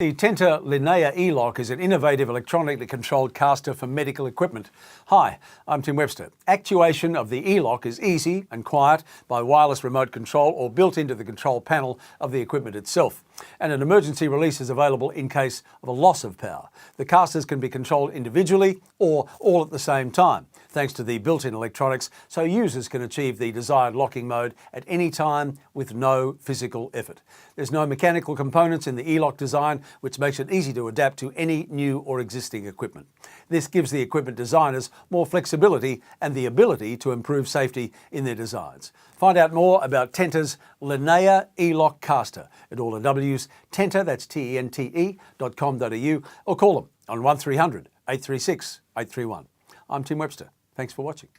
The Tente Linea eLock is an innovative electronically controlled caster for medical equipment. Hi, I'm Tim Webster. Actuation of the eLock is easy and quiet by wireless remote control or built into the control panel of the equipment itself. And an emergency release is available in case of a loss of power. The casters can be controlled individually or all at the same time, thanks to the built-in electronics, so users can achieve the desired locking mode at any time with no physical effort. There's no mechanical components in the eLock design, which makes it easy to adapt to any new or existing equipment. This gives the equipment designers more flexibility and the ability to improve safety in their designs. Find out more about Tente's Linea eLock caster at all the W's, Tente, that's Tente.com.au, or call them on 1300 836 831. I'm Tim Webster. Thanks for watching.